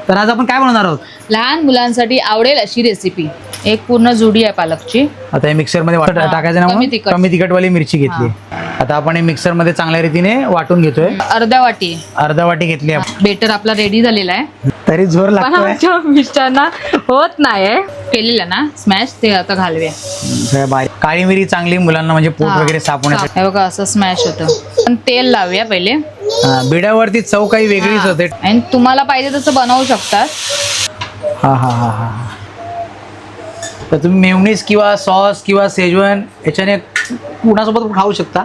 तर आज आपण काय बनवणार आहोत? लहान मुलांसाठी आवडेल अशी रेसिपी. एक पूर्ण जुडी आहे पालकची. आता हे मिक्सर मध्ये टाकायचं ना, कमी तिखट. कमी तिखटवाली मिरची घेतली. आता आपण हे मिक्सर मध्ये चांगल्या रीतीने वाटून घेतोय. अर्धा वाटी घेतली आपण. बेटर आपला रेडी झालेला आहे. तरी जोर पण लागतोय. आमच्या मिस्टरांना होत नाही केलेलं ना स्मॅश, ते आता घालूया. काळी मिरी चांगली मुलांना म्हणजे पोट वगैरे साफ होण्यासाठी. हे बघा असं स्मॅश होतं. पण तेल लावूया पहिले. बिड्यावरती चव काही वेगळीच होते. आणि तुम्हाला पाहिजे तसं बनवू शकतात. हा हा हा हा. तर तुम्ही मेयोनीज किंवा सॉस किंवा शेजवान याच्याने कुणासोबत खाऊ शकता.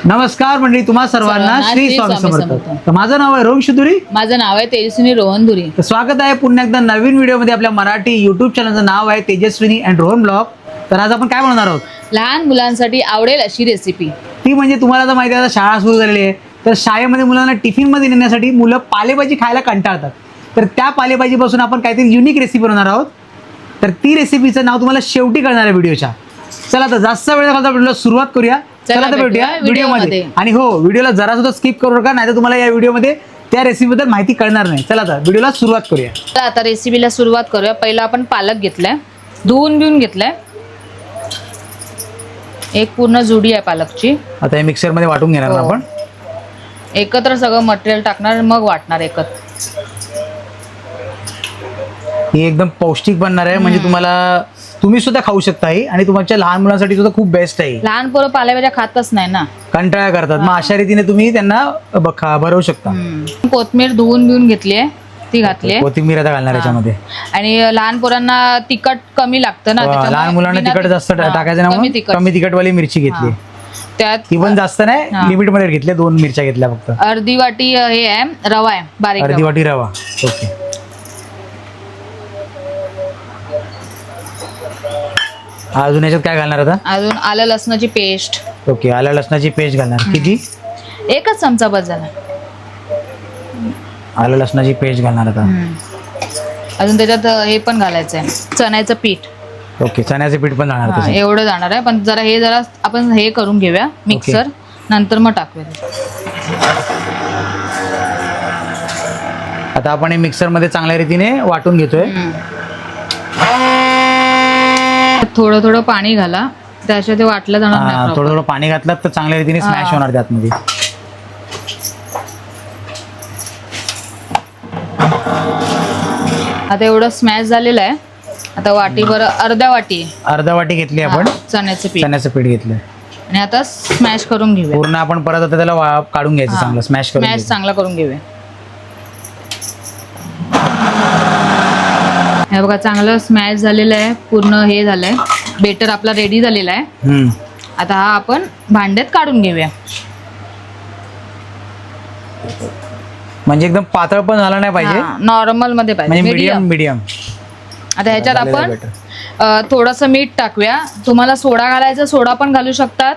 नमस्कार मंडळी, तुम्हा सर्वांना श्री स्वामी समर्थ. तर माझं नाव आहे रोहन शुदुरी. माझं नाव आहे तेजस्विनी रोहन धुरी. तर स्वागत आहे पुन्हा एकदा नवीन व्हिडिओमध्ये. आपल्या मराठी युट्यूब चॅनलचं नाव आहे तेजस्विनी अँड रोहन ब्लॉग. तर आज आपण काय बनवणार आहोत? लहान मुलांसाठी आवडेल अशी रेसिपी. ती म्हणजे तुम्हाला तर माहिती आहे, आता शाळा सुरू झालेली आहे. तर शाळेमध्ये मुलांना टिफिनमध्ये नेण्यासाठी मुलं पालेभाजी खायला कंटाळतात. तर त्या पालेभाजीपासून आपण काहीतरी युनिक रेसिपी बनवणार आहोत. तर ती रेसिपीचं नाव तुम्हाला शेवटी कळणार आहे व्हिडिओच्या. चला तर जास्त वेळ घालता व्हिडिओला सुरुवात करूया. चला तर भेटूया व्हिडिओमध्ये. आणि हो, व्हिडिओला जरा सुद्धा स्किप करू नका, नाहीतर तुम्हाला या व्हिडिओमध्ये त्या रेसिपीबद्दल माहिती कळणार नाही. चला तर व्हिडिओला सुरुवात करूया. तर आता रेसिपीला सुरुवात करूया. पहिला आपण पालक घेतलाय, धुवून बिवून घेतलाय. एक पूर्ण जुडी आहे पालकची. आता हे मिक्सर मध्ये वाटून घेणार ना आपण. एकत्र सगळं मटेरियल टाकणार, मग वाटणार एकत्र. ही एकदम पौष्टिक बनणार आहे. म्हणजे तुम्ही सुद्धा खाऊ शकता ही, आणि तुमच्या लहान मुलांसाठी सुद्धा खूप बेस्ट आहे. लहान पोरं पालेभाज्या खातच नाही ना, कंटाळा करतात. मग अशा रीतीने तुम्ही त्यांना भरवू शकता. कोथिंबीर धुवून बिवून घेतलीये, ती घातली. कोथिंबीर आता घालणार याच्यामध्ये. आणि लहान पोरांना तिखट कमी लागतं ना, लहान मुलांना तिखट जास्त टाकायचं ना, कमी तिखटवाली मिरची घेतली. त्यात ती पण जास्त नाही, लिमिट मध्ये घेतल्या. 2 मिरच्या घेतल्या फक्त. अर्धी वाटी हे आहे रवा आहे, बारीक अर्धी वाटी रवा. ओके. अजून याच्यात काय घालणार आता? अजून आलं लसणाची पेस्ट. ओके, आलं लसणाची पेस्ट घालणार. किती? 1 चमचा बस झाला. आलं लसणाची पेस्ट घालणार आता. अजून त्याच्यात हे पण घालायचं आहे, चण्याचं पीठ. ओके, चण्याचे पीठ पण जाणार त्याच्यात. एवढं जाणार आहे, पण जरा आपण हे करून घेऊया मिक्सर, नंतर मग टाकूया. आता आपण हे मिक्सर मध्ये चांगल्या रीतीने वाटून घेतोय. थोडं थोडं पाणी घाला, त्याशिवाय ते वाटलं जाणार नाही. थोडं थोडं पाणी घातलं तर चांगल्या रीतीने स्मॅश होणार त्यातमध्ये. आता एवढं स्मॅश झालेलं आहे. आता वाटीभर अर्धा वाटी घेतली आपण चण्याचं पीठ घेतलं. आणि आता स्मॅश करून घेऊया पूर्ण. आपण परत आता त्याला काढून घ्यायचं, चांगलं स्मॅश चांगला करून घेऊया. हे बघा, चांगलं स्मॅश झालेलं आहे, पूर्ण हे झालंय. बेटर आपला रेडी झालेला आहे. आता हा आपण भांड्यात काढून घेऊया. म्हणजे एकदम पातळ पण झाला नाही पाहिजे, नॉर्मल मध्ये पाहिजे, मीडियम. आता ह्याच्यात आपण थोडंसं मीठ टाकूया. तुम्हाला सोडा घालायचा, सोडा पण घालू शकतात,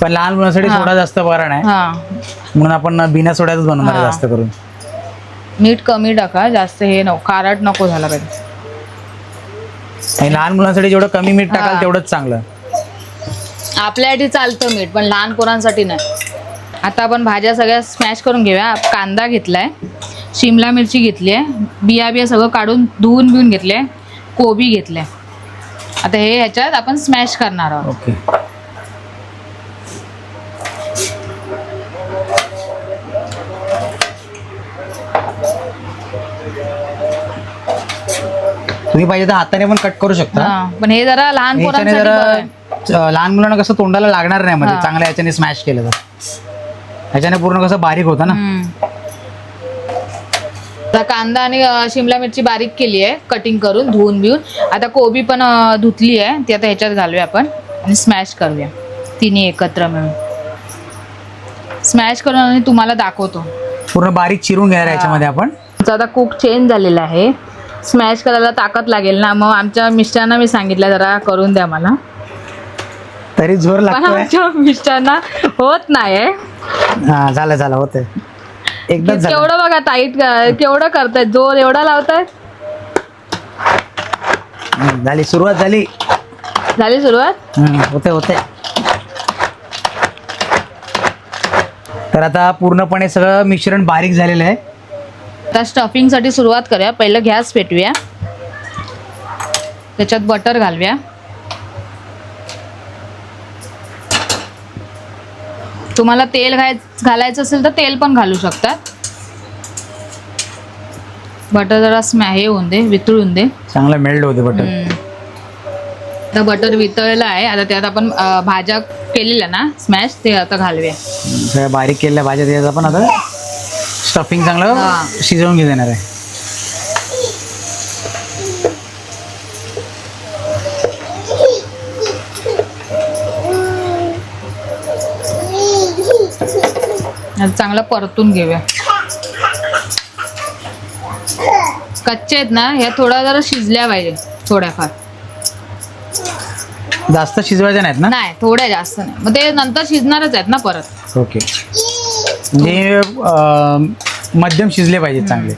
पण लहान मुलांसाठी सोडा जास्त बरा नाही, म्हणून आपण बिना सोड्याच बनवणार जास्त करून. मीठ कमी टाका, जास्त हे नको, खारट नको झाला पाहिजे. आणि लहान मुलांसाठी जेवढं कमी मीठ टाकाल तेवढंच चांगलं. आपल्यासाठी चालतं मीठ, पण लहान पोरांसाठी नाही. आता आपण भाज्या सगळ्या स्मॅश करून घेऊया. कांदा घेतलाय, शिमला मिरची घेतली आहे, बिया सगळं काढून धुवून बिवून घेतले, कोबी घेतले. आता हे ह्याच्यात आपण स्मॅश करणार आहोत. ओके. तुम्ही पाहिजे तर हाताने पण कट करू शकता, पण हे जरा लहान पोरांसाठी. लहान मुलांना कसं तोंडाला लागणार नाही, म्हणजे चांगल्या याच्याने स्मॅश केलं तर ह्याच्याने पूर्ण कसं बारीक होतं ना. आता कांदा आणि शिमला मिरची बारीक केली आहे, कटिंग करून धुवून बिवून. आता कोबी पण धुतली आहे, ती आता ह्याच्यात घालूया आपण आणि स्मॅश करूया. तिन्ही एकत्र मिळून स्मॅश करून आणि तुम्हाला दाखवतो. पूर्ण बारीक चिरून घ्यायला याच्यामध्ये आपण. आता कुक चेंज झालेला आहे, स्मॅश करायला ताकद लागेल ना. मग आमच्या मिस्टरांना मी सांगितलं जरा करून द्या मला, तरी जोर लागतो. आमच्या मिस्टरांना होत नाही. झालं होतंय एकदाच. केवढं बघा टाईट, केवढं करतायत, जोर एवढा लावतायत. झाली सुरुवात. झाली सुरुवात. होते. तर आता पूर्णपणे सगळं मिश्रण बारीक झालेलं आहे. आता स्टफिंगसाठी सुरुवात करूया. पहिलं गॅस पेटवूया, त्याच्यात बटर घालूया. तुम्हाला तेल घालायचं असेल तर तेल पण घालू शकतात. बटर जरा हे होऊन दे, वितळून दे, चांगलं मेल्ट होते बटर. आता बटर वितळलं आहे. आता त्यात आपण भाज्या केलेल्या ना स्मॅश, ते आता घालूया. सगळ्या बारीक केलेल्या भाज्या त्यात आपण आता स्टफिंग चांगलं शिजवून घेणार आहे. चांगलं परतून घेऊया. कच्चे आहेत ना, ह्या थोडा जरा शिजल्या पाहिजे, थोड्याफार. जास्त शिजवायच्या नाहीत ना? नाही, थोड्या जास्त नाही, मग ते नंतर शिजणारच आहेत ना परत. ओके, म्हणजे मध्यम शिजले पाहिजे चांगले.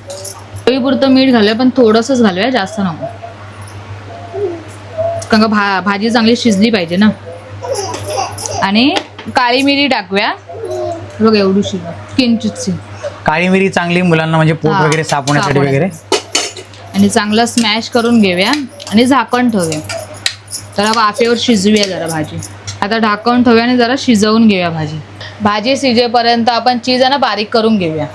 चवीपुरतं मीठ घालूया, पण थोडंसंच घालूया, जास्त नको, कारण का भाजी चांगली शिजली पाहिजे ना. आणि काळी मिरी टाकूया, बघ एवढी किंचितशी. काळी मिरी चांगली मुलांना, म्हणजे पोट वगैरे साफ होण्यासाठी वगैरे. आणि चांगलं स्मॅश करून घेऊया आणि झाकण ठेवूया. जरा वाफेवर शिजवूया जरा भाजी. आता ढाकण ठेवूया आणि जरा शिजवून घेऊया भाजी. भाजी शिजेपर्यंत आपण चीज आहे ना बारीक करून घेऊया.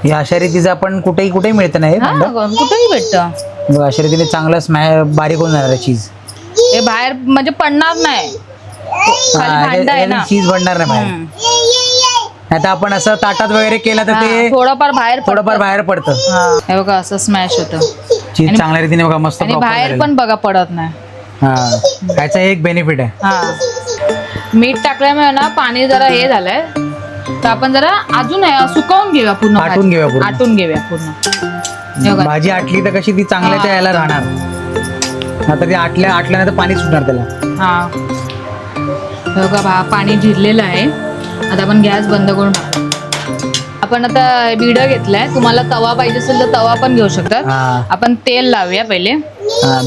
या अशा रीतीचं आपण कुठेही मिळतं नाही कुठेही भेटतं. बघ, अशा रीतीने चांगलं बारीक होऊन जाणार आहे चीज. हे बाहेर म्हणजे पडणार नाही, भांड आहे ना, चीज बनणार नाही बाहेर. नाही तर आपण असं ताटात वगैरे केलं तर ते थोडंफार बाहेर पडतं. हे बघा असं स्मॅश होतं. चीज चांगल्या रीतीने बघा मस्त आणि बाहेर पण बघा पडत नाही. ह्याचा एक बेनिफिट आहे. मीठ टाकल्यामुळे ना पाणी जरा हे झालंय, तर आपण जरा अजून सुकवून घेऊया पूर्ण, आटून घेऊया पूर्ण. भाजी आटली तर कशी ती चांगल्या यायला राहणार. आता ती आटल्यानंतर पाणी सुटणार त्याला. बघा पाणी जिरलेलं आहे. आता आपण गॅस बंद करून टाकू. आपण आता बिडा घेतलाय, तुम्हाला तवा पाहिजे असेल तर तवा पण घेऊ शकतात. आपण तेल लावूया पहिले.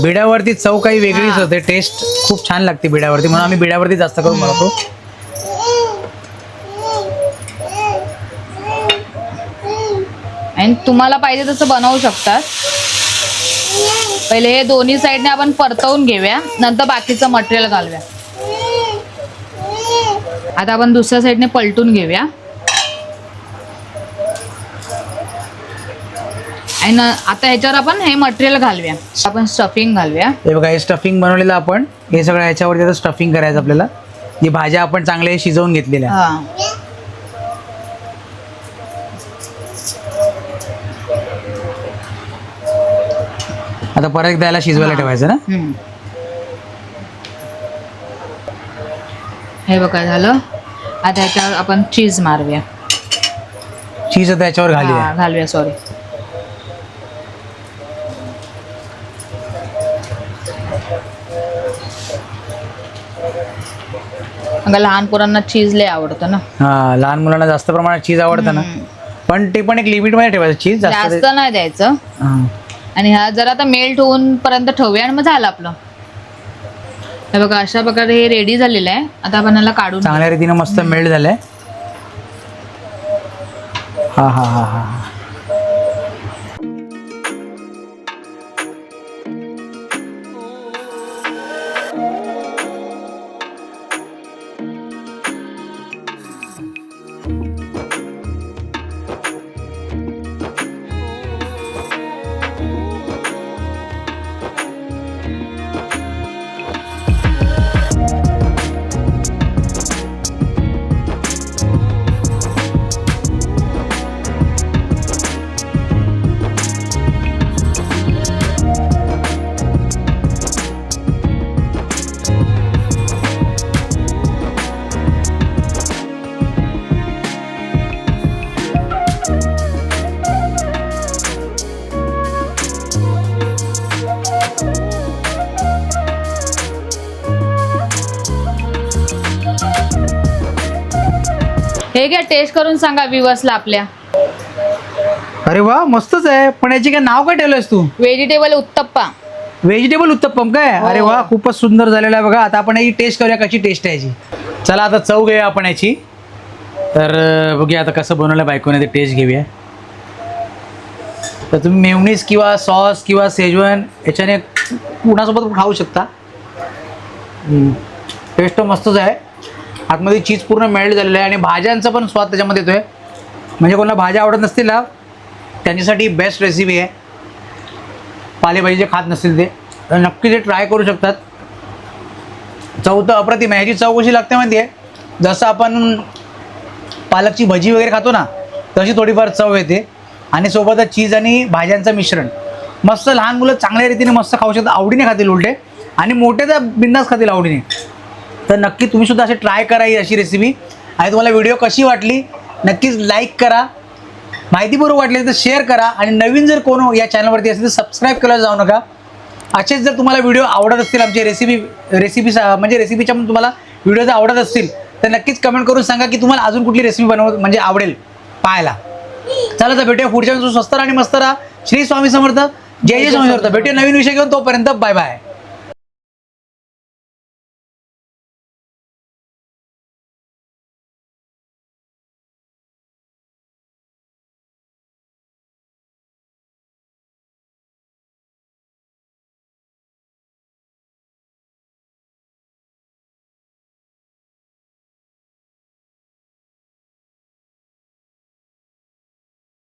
बिड्यावरती चव काही वेगळीच होते, टेस्ट खूप छान लागते बिड्यावरती, म्हणून आम्ही बिड्यावरती जास्त करून बनवतो. आणि तुम्हाला पाहिजे तसं बनवू शकतात. पहिले हे दोन्ही साईडने आपण परतवून घेऊया, नंतर बाकीचं मटेरियल घालूया. आता आपण दुसऱ्या साईडने पलटून घेऊया. आणि आता ह्याच्यावर आपण हे मटेरियल घालूया. आपण स्टफिंग घालूया. हे बघा, हे स्टफिंग बनवलेलं आपण हे सगळं ह्याच्यावरती आता स्टफिंग करायचं आपल्याला. ही भाज्या आपण चांगले शिजवून घेतलेल्या. आता परत एकदा याला शिजवायला ठेवायचं ना. हे बघा झालं. आता ह्याच्यावर आपण चीज मारूया. चीज आता याच्यावर घालूया सॉरी. लहान पोरांना चीज लय आवडतं ना. लहान मुलांना जास्त प्रमाणात चीज आवडतं ना, पण ते पण एक लिमिट मध्ये ठेवायचं. चीज जास्त नाही द्यायचं. आणि हा जरा आता मेल्ट होऊन पर्यंत ठेवूया आणि मग झालं आपलं. हे बघा अशा प्रकारे हे रेडी झालेलं आहे. आता आपण याला काढून चांगल्या रीतीने मस्त मेल्ट झालंय. हा हा हा हा. हे घ्या, टेस्ट करून सांगा व्ह्यूअर्सला आपल्या. अरे वा, मस्तच आहे. पण याची काय नाव काय ठेवलंयस तू? व्हेजिटेबल उत्तप्पा. व्हेजिटेबल उत्तप्पम काय अरे वा खूपच सुंदर झालेलं आहे बघा. आता आपण याची टेस्ट करूया कशी टेस्ट आहे याची. चला आता चव घेऊया आपण याची. तर बघूया आता कसं बनवलं बायकोने ते टेस्ट घेऊया. तर तुम्ही मेयोनीज किंवा सॉस किंवा शेजवान याच्याने कुणासोबत पण खाऊ शकता. टेस्ट मस्तच आहे. आतमध्ये चीज पूर्ण मेल्ट झालेलं आहे आणि भाज्यांचा पण स्वाद त्याच्यामध्ये येतोय. म्हणजे कोणाला भाज्या आवडत नसतील ना त्यांच्यासाठी बेस्ट रेसिपी आहे. पालेभाजी जे खात नसतील ते तर नक्की ते ट्राय करू शकतात. चव तर अप्रतिम आहे. ह्याची चव कशी लागते माहिती आहे, जसं आपण पालकची भजी वगैरे खातो ना तशी थोडीफार चव येते. आणि सोबतच चीज आणि भाज्यांचं मिश्रण मस्त. लहान मुलं चांगल्या रीतीने मस्त खाऊ शकतात, आवडीने खातील उलटे. आणि मोठे तर बिंदास खातील आवडीने. तर नक्की तुम्ही सुद्धा असे ट्राय करा ही अशी रेसिपी. आणि तुम्हाला व्हिडिओ कशी वाटली नक्कीच लाईक करा. माहिती बरोबर वाटली तर शेअर करा. आणि नवीन जर कोण या चॅनलवरती असेल तर सबस्क्राईब करायला जाऊ नका. असेच जर तुम्हाला व्हिडिओ आवडत असतील आमचे रेसिपी म्हणजे रेसिपीच्या पण तुम्हाला व्हिडिओ जर आवडत असतील तर नक्कीच कमेंट करून सांगा की तुम्हाला अजून कुठली रेसिपी म्हणजे आवडेल पाहायला. चला तर भेटूया पुढच्या वेळेस. स्वस्त आणि मस्त राहा. श्री स्वामी समर्थ. जय जय स्वामी समर्थ. भेटूया नवीन विषय घेऊन. तोपर्यंत बाय बाय.